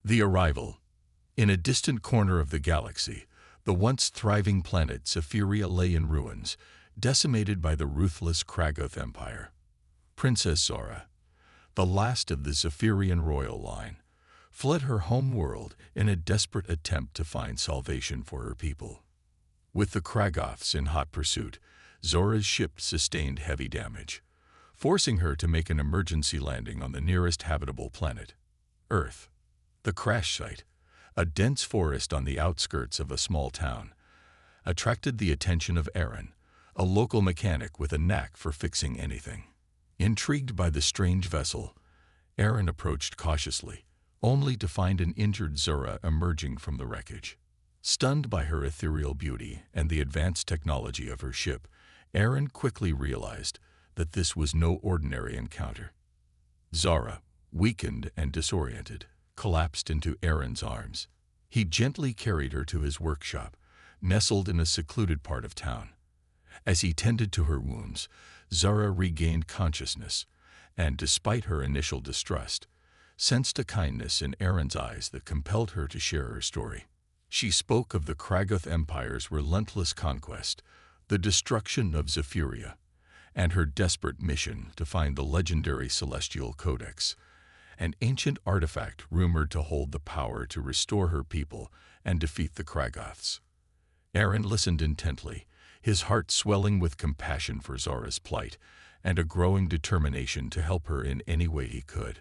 The Arrival. In a distant corner of the galaxy, the once thriving planet Zephyria lay in ruins, decimated by the ruthless Kragoth Empire. Princess Zora, the last of the Zephyrian royal line, fled her home world in a desperate attempt to find salvation for her people. With the Kragoths in hot pursuit, Zora's ship sustained heavy damage, forcing her to make an emergency landing on the nearest habitable planet, Earth. The crash site, a dense forest on the outskirts of a small town, attracted the attention of Aaron, a local mechanic with a knack for fixing anything. Intrigued by the strange vessel, Aaron approached cautiously, only to find an injured Zora emerging from the wreckage. Stunned by her ethereal beauty and the advanced technology of her ship, Aaron quickly realized that this was no ordinary encounter. Zora, weakened and disoriented, collapsed into Aaron's arms. He gently carried her to his workshop, nestled in a secluded part of town. As he tended to her wounds, Zora regained consciousness, and despite her initial distrust, sensed a kindness in Aaron's eyes that compelled her to share her story. She spoke of the Kragoth Empire's relentless conquest, the destruction of Zephyria, and her desperate mission to find the legendary Celestial Codex, an ancient artifact rumored to hold the power to restore her people and defeat the Kragoths. Aaron listened intently, his heart swelling with compassion for Zora's plight and a growing determination to help her in any way he could.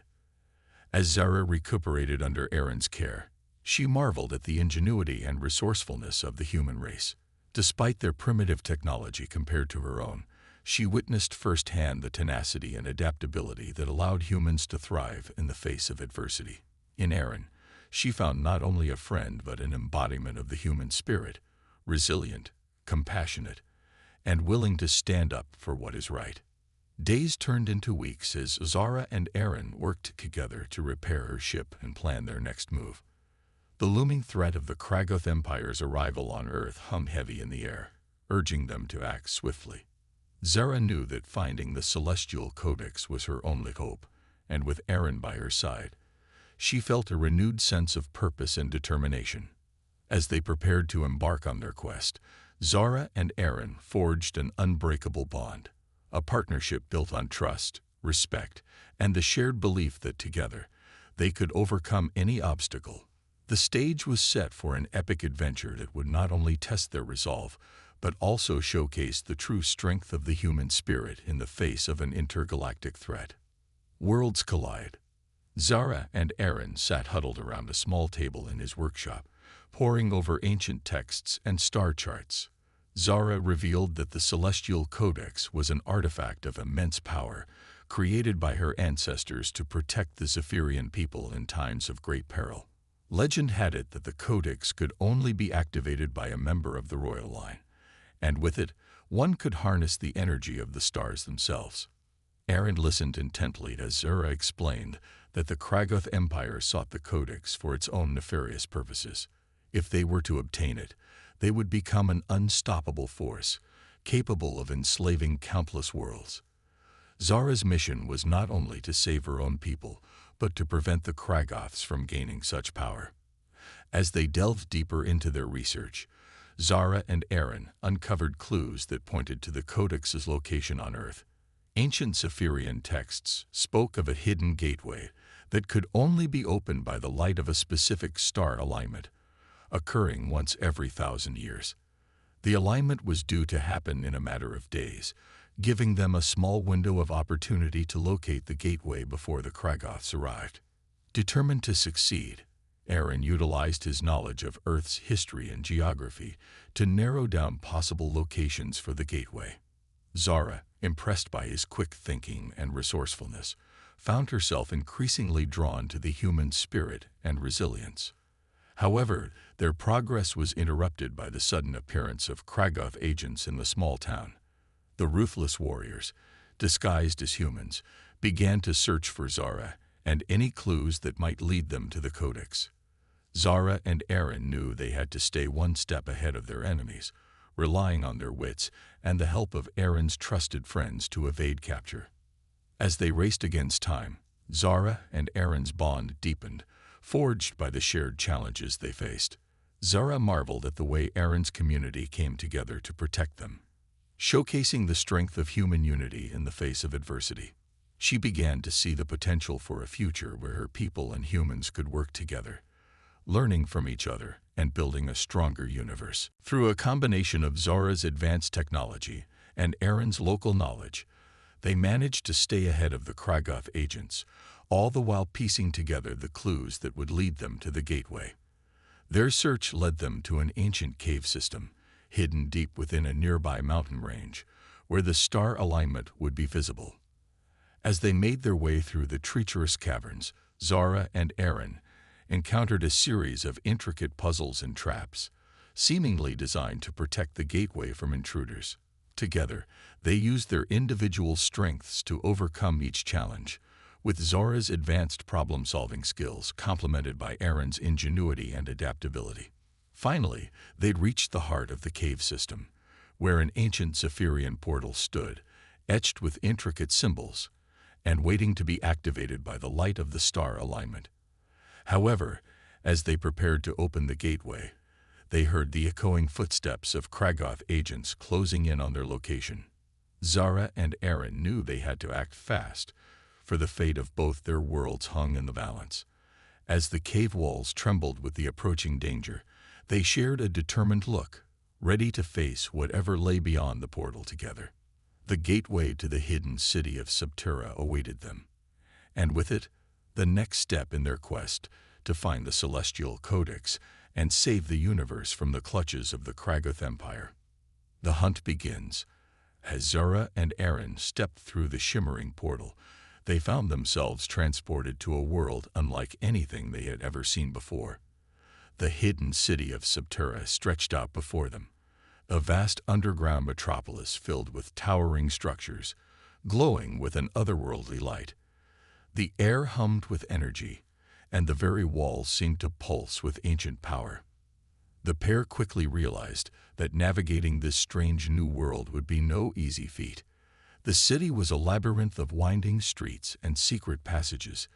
As Zora recuperated under Aaron's care, she marveled at the ingenuity and resourcefulness of the human race. Despite their primitive technology compared to her own, she witnessed firsthand the tenacity and adaptability that allowed humans to thrive in the face of adversity. In Aaron, she found not only a friend but an embodiment of the human spirit, resilient, compassionate, and willing to stand up for what is right. Days turned into weeks as Zora and Aaron worked together to repair her ship and plan their next move. The looming threat of the Kragoth Empire's arrival on Earth hung heavy in the air, urging them to act swiftly. Zora knew that finding the Celestial Codex was her only hope, and with Aaron by her side, she felt a renewed sense of purpose and determination. As they prepared to embark on their quest, Zora and Aaron forged an unbreakable bond, a partnership built on trust, respect, and the shared belief that together they could overcome any obstacle. The stage was set for an epic adventure that would not only test their resolve, but also showcase the true strength of the human spirit in the face of an intergalactic threat. Worlds collide. Zora and Aaron sat huddled around a small table in his workshop, poring over ancient texts and star charts. Zora revealed that the Celestial Codex was an artifact of immense power, created by her ancestors to protect the Zephyrian people in times of great peril. Legend had it that the Codex could only be activated by a member of the royal line, and with it, one could harness the energy of the stars themselves. Aaron listened intently as Zora explained that the Kragoth Empire sought the Codex for its own nefarious purposes. If they were to obtain it, they would become an unstoppable force, capable of enslaving countless worlds. Zora's mission was not only to save her own people, but to prevent the Kragoths from gaining such power. As they delved deeper into their research, Zora and Aaron uncovered clues that pointed to the Codex's location on Earth. Ancient Zephyrian texts spoke of a hidden gateway that could only be opened by the light of a specific star alignment, occurring once every 1,000 years. The alignment was due to happen in a matter of days, giving them a small window of opportunity to locate the gateway before the Kragoths arrived. Determined to succeed, Aaron utilized his knowledge of Earth's history and geography to narrow down possible locations for the gateway. Zora, impressed by his quick thinking and resourcefulness, found herself increasingly drawn to the human spirit and resilience. However, their progress was interrupted by the sudden appearance of Kragoth agents in the small town. The ruthless warriors, disguised as humans, began to search for Zora and any clues that might lead them to the Codex. Zora and Aaron knew they had to stay one step ahead of their enemies, relying on their wits and the help of Aaron's trusted friends to evade capture. As they raced against time, Zora and Aaron's bond deepened, Forged by the shared challenges they faced, Zara marveled at the way Aaron's community came together to protect them, showcasing the strength of human unity in the face of adversity. She began to see the potential for a future where her people and humans could work together, learning from each other and building a stronger universe. Through a combination of Zara's advanced technology and Aaron's local knowledge, they managed to stay ahead of the Kragoth agents, all the while piecing together the clues that would lead them to the gateway. Their search led them to an ancient cave system, hidden deep within a nearby mountain range, where the star alignment would be visible. As they made their way through the treacherous caverns, Zara and Aaron encountered a series of intricate puzzles and traps, seemingly designed to protect the gateway from intruders. Together, they used their individual strengths to overcome each challenge, with Zara's advanced problem-solving skills complemented by Aaron's ingenuity and adaptability. Finally, they'd reached the heart of the cave system, where an ancient Zephyrian portal stood, etched with intricate symbols, and waiting to be activated by the light of the star alignment. However, as they prepared to open the gateway, they heard the echoing footsteps of Kragoth agents closing in on their location. Zara and Aaron knew they had to act fast, for the fate of both their worlds hung in the balance. As the cave walls trembled with the approaching danger, they shared a determined look, ready to face whatever lay beyond the portal together. The gateway to the hidden city of Subterra awaited them, and with it, the next step in their quest to find the Celestial Codex and save the universe from the clutches of the Kragoth Empire. The hunt begins. As Zara and Aaron stepped through the shimmering portal, they found themselves transported to a world unlike anything they had ever seen before. The hidden city of Subterra stretched out before them, a vast underground metropolis filled with towering structures, glowing with an otherworldly light. The air hummed with energy, and the very walls seemed to pulse with ancient power. The pair quickly realized that navigating this strange new world would be no easy feat. The city was a labyrinth of winding streets and secret passages,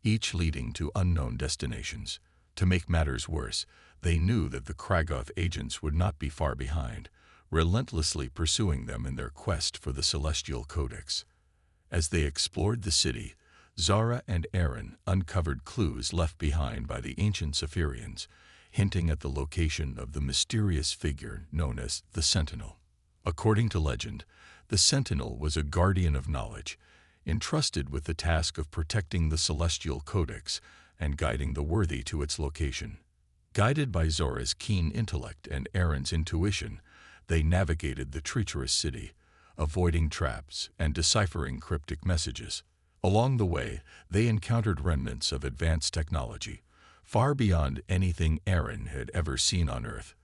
each leading to unknown destinations. To make matters worse, they knew that the Kragoth agents would not be far behind, relentlessly pursuing them in their quest for the Celestial Codex. As they explored the city, Zara and Aaron uncovered clues left behind by the ancient Zephyrians, hinting at the location of the mysterious figure known as the Sentinel. According to legend, the Sentinel was a guardian of knowledge, entrusted with the task of protecting the Celestial Codex and guiding the worthy to its location. Guided by Zora's keen intellect and Aaron's intuition, they navigated the treacherous city, avoiding traps and deciphering cryptic messages. Along the way, they encountered remnants of advanced technology, far beyond anything Aaron had ever seen on Earth.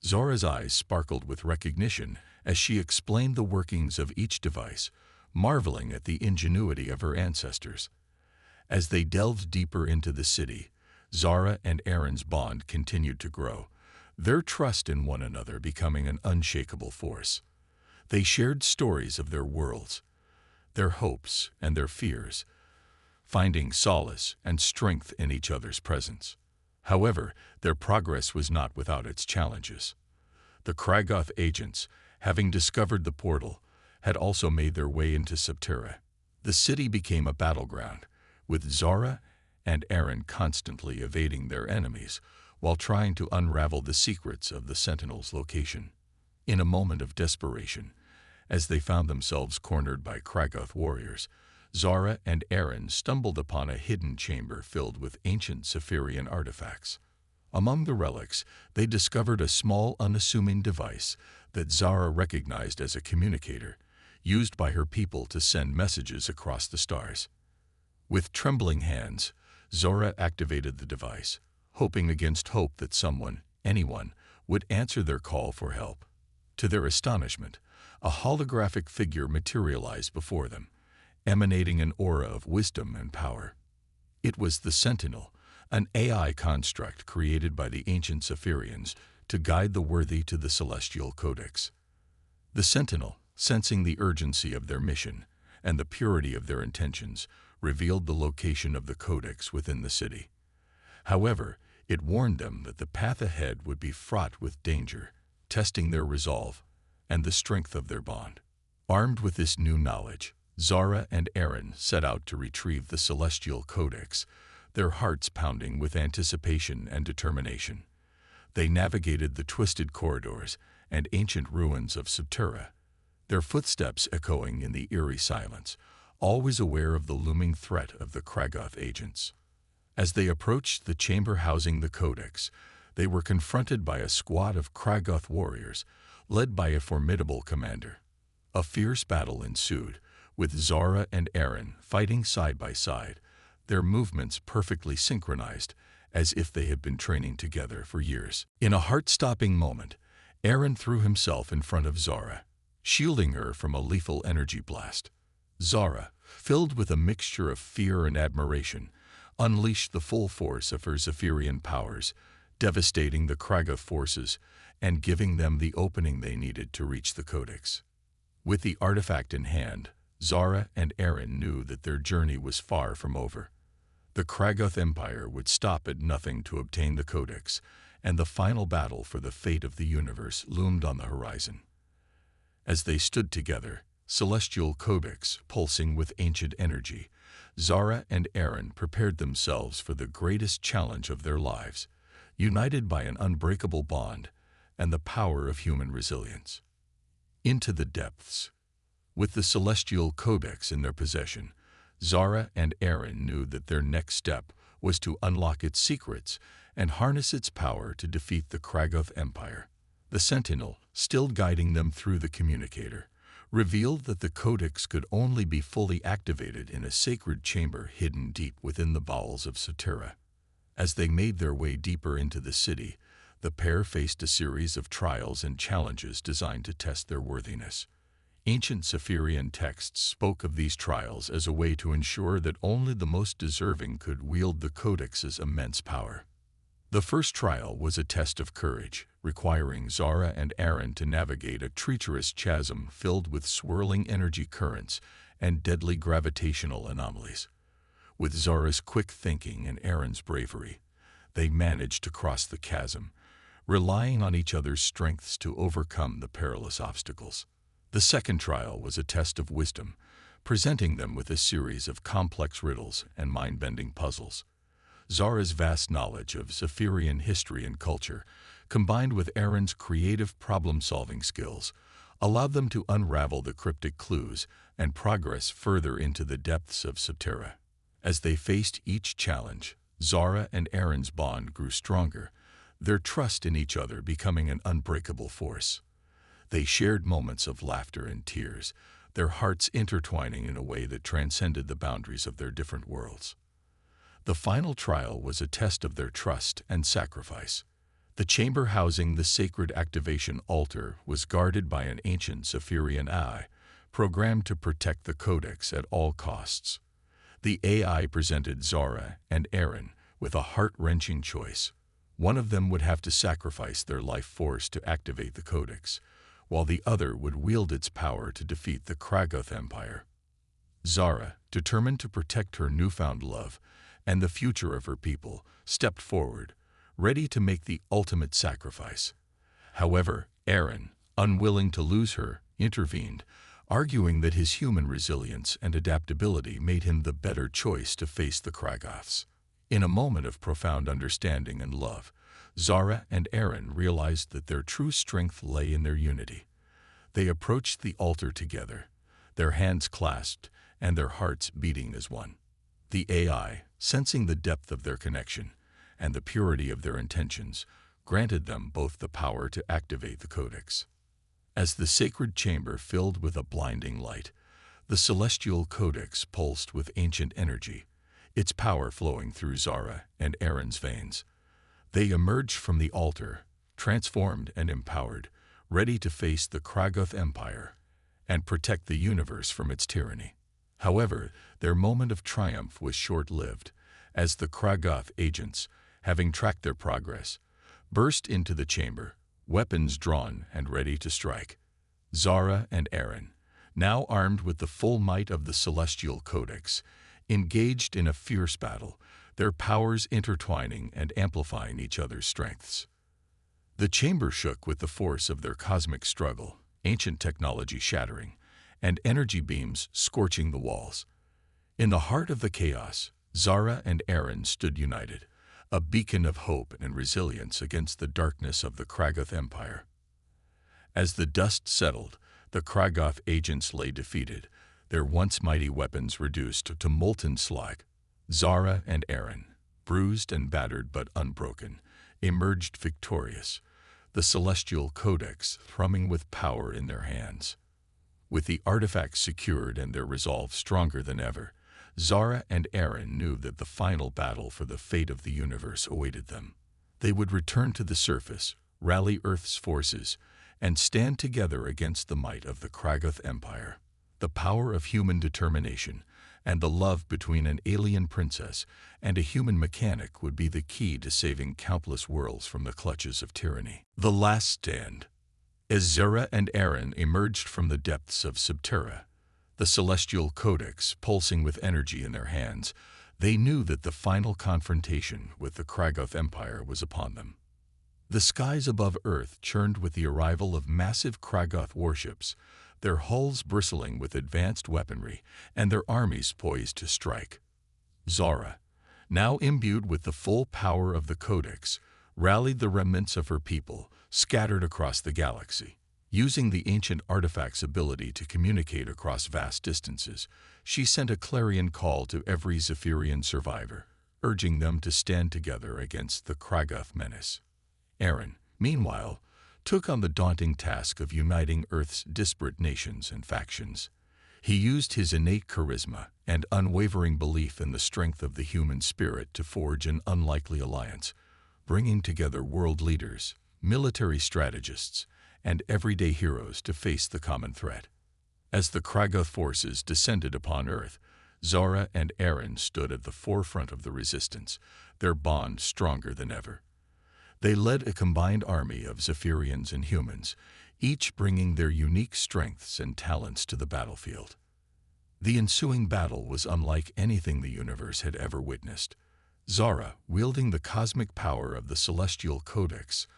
Zora's eyes sparkled with recognition as she explained the workings of each device, marveling at the ingenuity of her ancestors. As they delved deeper into the city, Zara and Aaron's bond continued to grow, their trust in one another becoming an unshakable force. They shared stories of their worlds, their hopes and their fears, finding solace and strength in each other's presence. However, their progress was not without its challenges. The Kragoth agents, having discovered the portal, had also made their way into Subterra. The city became a battleground, with Zara and Aaron constantly evading their enemies while trying to unravel the secrets of the Sentinel's location. In a moment of desperation, as they found themselves cornered by Kragoth warriors, Zara and Aaron stumbled upon a hidden chamber filled with ancient Zephyrian artifacts. Among the relics, they discovered a small, unassuming device that Zara recognized as a communicator, used by her people to send messages across the stars. With trembling hands, Zora activated the device, hoping against hope that anyone, would answer their call for help. To their astonishment, a holographic figure materialized before them, emanating an aura of wisdom and power. It was the Sentinel, an AI construct created by the ancient Zephyrians to guide the worthy to the Celestial Codex. The Sentinel, sensing the urgency of their mission and the purity of their intentions, revealed the location of the Codex within the city. However, it warned them that the path ahead would be fraught with danger, testing their resolve and the strength of their bond. Armed with this new knowledge, Zara and Aaron set out to retrieve the Celestial Codex, their hearts pounding with anticipation and determination. They navigated the twisted corridors and ancient ruins of Subterra, their footsteps echoing in the eerie silence, always aware of the looming threat of the Kragoth agents. As they approached the chamber housing the Codex, they were confronted by a squad of Kragoth warriors, led by a formidable commander. A fierce battle ensued, with Zara and Aaron fighting side by side, their movements perfectly synchronized, as if they had been training together for years. In a heart-stopping moment, Aaron threw himself in front of Zara, shielding her from a lethal energy blast. Zara, filled with a mixture of fear and admiration, unleashed the full force of her Zephyrian powers, devastating the Kragoth forces and giving them the opening they needed to reach the Codex. With the artifact in hand, Zara and Aaron knew that their journey was far from over. The Kragoth Empire would stop at nothing to obtain the Codex, and the final battle for the fate of the universe loomed on the horizon. As they stood together, Celestial Codex pulsing with ancient energy, Zara and Aaron prepared themselves for the greatest challenge of their lives, united by an unbreakable bond and the power of human resilience. Into the depths. With the Celestial Codex in their possession, Zara and Aaron knew that their next step was to unlock its secrets and harness its power to defeat the Kragoth Empire. The Sentinel, still guiding them through the communicator, revealed that the Codex could only be fully activated in a sacred chamber hidden deep within the bowels of Subterra. As they made their way deeper into the city, the pair faced a series of trials and challenges designed to test their worthiness. Ancient Zephyrian texts spoke of these trials as a way to ensure that only the most deserving could wield the Codex's immense power. The first trial was a test of courage, requiring Zara and Aaron to navigate a treacherous chasm filled with swirling energy currents and deadly gravitational anomalies. With Zara's quick thinking and Aaron's bravery, they managed to cross the chasm, relying on each other's strengths to overcome the perilous obstacles. The second trial was a test of wisdom, presenting them with a series of complex riddles and mind-bending puzzles. Zara's vast knowledge of Zephyrian history and culture, combined with Aaron's creative problem-solving skills, allowed them to unravel the cryptic clues and progress further into the depths of Subterra. As they faced each challenge, Zara and Aaron's bond grew stronger, their trust in each other becoming an unbreakable force. They shared moments of laughter and tears, their hearts intertwining in a way that transcended the boundaries of their different worlds. The final trial was a test of their trust and sacrifice. The chamber housing the sacred activation altar was guarded by an ancient Zephyrian AI, programmed to protect the Codex at all costs. The AI presented Zara and Aaron with a heart-wrenching choice. One of them would have to sacrifice their life force to activate the Codex, while the other would wield its power to defeat the Kragoth Empire. Zara, determined to protect her newfound love and the future of her people, stepped forward, ready to make the ultimate sacrifice. However, Aaron, unwilling to lose her, intervened, arguing that his human resilience and adaptability made him the better choice to face the Kragoths. In a moment of profound understanding and love, Zara and Aaron realized that their true strength lay in their unity. They approached the altar together, their hands clasped and their hearts beating as one. The AI, sensing the depth of their connection and the purity of their intentions, granted them both the power to activate the Codex. As the sacred chamber filled with a blinding light, the Celestial Codex pulsed with ancient energy, its power flowing through Zara and Aaron's veins. They emerged from the altar, transformed and empowered, ready to face the Kragoth Empire and protect the universe from its tyranny. However, their moment of triumph was short-lived, as the Kragoth agents, having tracked their progress, burst into the chamber, weapons drawn and ready to strike. Zara and Aaron, now armed with the full might of the Celestial Codex, engaged in a fierce battle, their powers intertwining and amplifying each other's strengths. The chamber shook with the force of their cosmic struggle, ancient technology shattering, and energy beams scorching the walls. In the heart of the chaos, Zara and Aaron stood united, a beacon of hope and resilience against the darkness of the Kragoth Empire. As the dust settled, the Kragoth agents lay defeated, their once mighty weapons reduced to molten slag. Zara and Aaron, bruised and battered but unbroken, emerged victorious, the celestial codex thrumming with power in their hands. With the artifacts secured and their resolve stronger than ever, Zara and Aaron knew that the final battle for the fate of the universe awaited them. They would return to the surface, rally Earth's forces, and stand together against the might of the Kragoth Empire. The power of human determination and the love between an alien princess and a human mechanic would be the key to saving countless worlds from the clutches of tyranny. The Last Stand. As Zara and Aaron emerged from the depths of Subterra, the celestial codex pulsing with energy in their hands, they knew that the final confrontation with the Kragoth Empire was upon them. The skies above Earth churned with the arrival of massive Kragoth warships, their hulls bristling with advanced weaponry and their armies poised to strike. Zara, now imbued with the full power of the Codex, rallied the remnants of her people scattered across the galaxy. Using the ancient artifact's ability to communicate across vast distances, she sent a clarion call to every Zephyrian survivor, urging them to stand together against the Kragoth menace. Aaron, meanwhile, took on the daunting task of uniting Earth's disparate nations and factions. He used his innate charisma and unwavering belief in the strength of the human spirit to forge an unlikely alliance, bringing together world leaders, military strategists, and everyday heroes to face the common threat. As the Kragoth forces descended upon Earth, Zara and Aaron stood at the forefront of the resistance, their bond stronger than ever. They led a combined army of Zephyrians and humans, each bringing their unique strengths and talents to the battlefield. The ensuing battle was unlike anything the universe had ever witnessed. Zara, wielding the cosmic power of the Celestial Codex,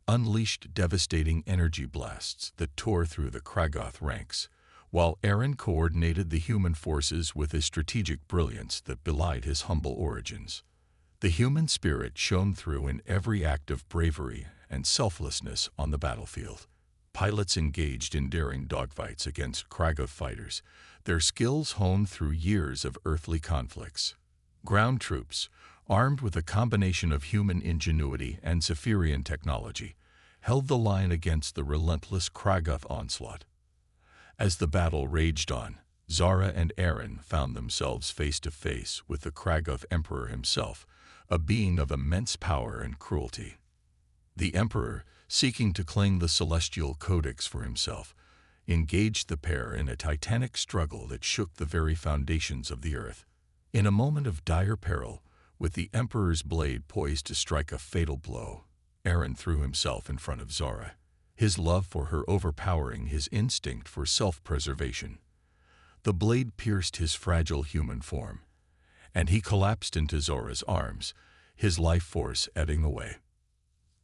unleashed devastating energy blasts that tore through the Kragoth ranks, while Aaron coordinated the human forces with a strategic brilliance that belied his humble origins. The human spirit shone through in every act of bravery and selflessness on the battlefield. Pilots engaged in daring dogfights against Kragoth fighters, their skills honed through years of earthly conflicts. Ground troops, armed with a combination of human ingenuity and Zephyrian technology, held the line against the relentless Kragoth onslaught. As the battle raged on, Zara and Aaron found themselves face to face with the Kragoth Emperor himself, a being of immense power and cruelty. The Emperor, seeking to claim the Celestial Codex for himself, engaged the pair in a titanic struggle that shook the very foundations of the earth. In a moment of dire peril, with the Emperor's blade poised to strike a fatal blow, Aaron threw himself in front of Zara, his love for her overpowering his instinct for self-preservation. The blade pierced his fragile human form, and he collapsed into Zara's arms, his life force ebbing away.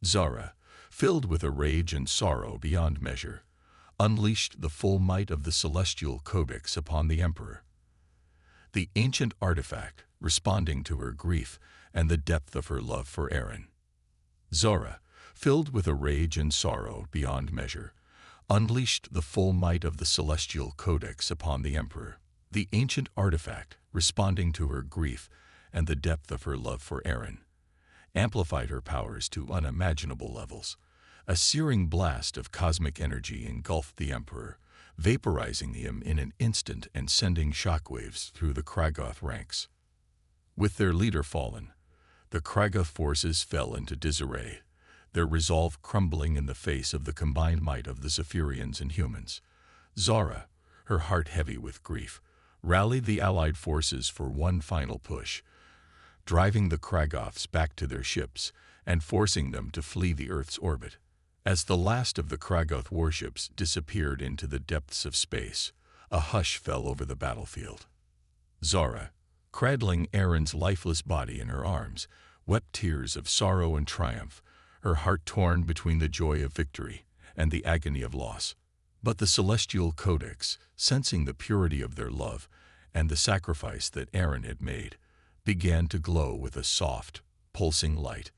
Zara, filled with a rage and sorrow beyond measure, unleashed the full might of the Celestial Codex upon the Emperor. The ancient artifact, responding to her grief and the depth of her love for Aaron. Zara, filled with a rage and sorrow beyond measure, unleashed the full might of the Celestial Codex upon the Emperor. The ancient artifact, responding to her grief and the depth of her love for Aaron, amplified her powers to unimaginable levels. A searing blast of cosmic energy engulfed the Emperor, vaporizing him in an instant and sending shockwaves through the Kragoth ranks. With their leader fallen, the Kragoth forces fell into disarray, their resolve crumbling in the face of the combined might of the Zephyrians and humans. Zara, her heart heavy with grief, rallied the allied forces for one final push, driving the Kragoths back to their ships and forcing them to flee the Earth's orbit. As the last of the Kragoth warships disappeared into the depths of space, a hush fell over the battlefield. Zara, cradling Aaron's lifeless body in her arms, wept tears of sorrow and triumph, her heart torn between the joy of victory and the agony of loss. But the celestial codex, sensing the purity of their love and the sacrifice that Aaron had made, began to glow with a soft, pulsing light.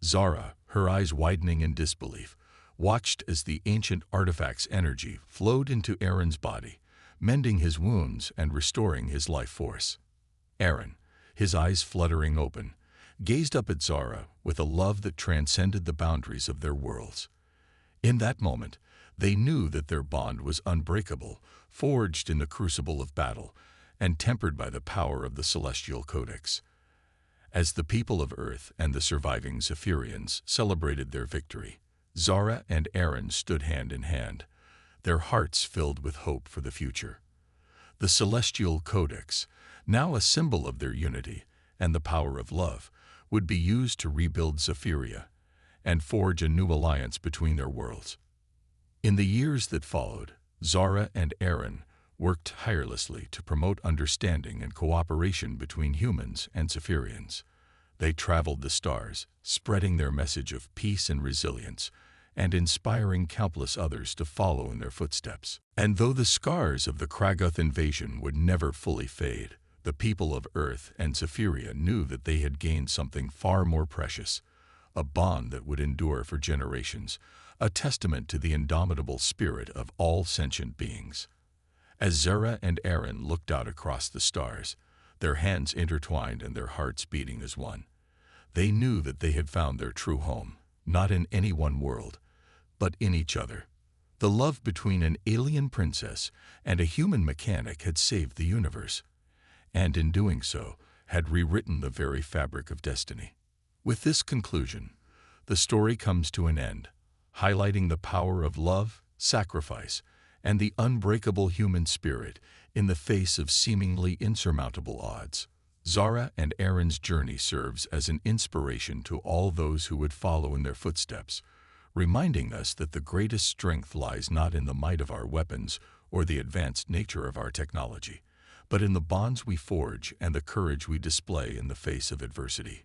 Zara, her eyes widening in disbelief, watched as the ancient artifact's energy flowed into Aaron's body, mending his wounds and restoring his life force. Aaron, his eyes fluttering open, gazed up at Zara with a love that transcended the boundaries of their worlds. In that moment, they knew that their bond was unbreakable, forged in the crucible of battle, and tempered by the power of the celestial codex. As the people of Earth and the surviving Zephyrians celebrated their victory, Zara and Aaron stood hand in hand, their hearts filled with hope for the future. The celestial codex, now a symbol of their unity and the power of love, would be used to rebuild Zephyria and forge a new alliance between their worlds. In the years that followed, Zara and Aaron worked tirelessly to promote understanding and cooperation between humans and Zephyrians. They traveled the stars, spreading their message of peace and resilience, and inspiring countless others to follow in their footsteps. And though the scars of the Kragoth invasion would never fully fade, the people of Earth and Zephyria knew that they had gained something far more precious, a bond that would endure for generations, a testament to the indomitable spirit of all sentient beings. As Zara and Aaron looked out across the stars, their hands intertwined and their hearts beating as one, they knew that they had found their true home, not in any one world, but in each other. The love between an alien princess and a human mechanic had saved the universe, and in doing so, had rewritten the very fabric of destiny. With this conclusion, the story comes to an end, highlighting the power of love, sacrifice, and the unbreakable human spirit in the face of seemingly insurmountable odds. Zara and Aaron's journey serves as an inspiration to all those who would follow in their footsteps, reminding us that the greatest strength lies not in the might of our weapons or the advanced nature of our technology, but in the bonds we forge and the courage we display in the face of adversity.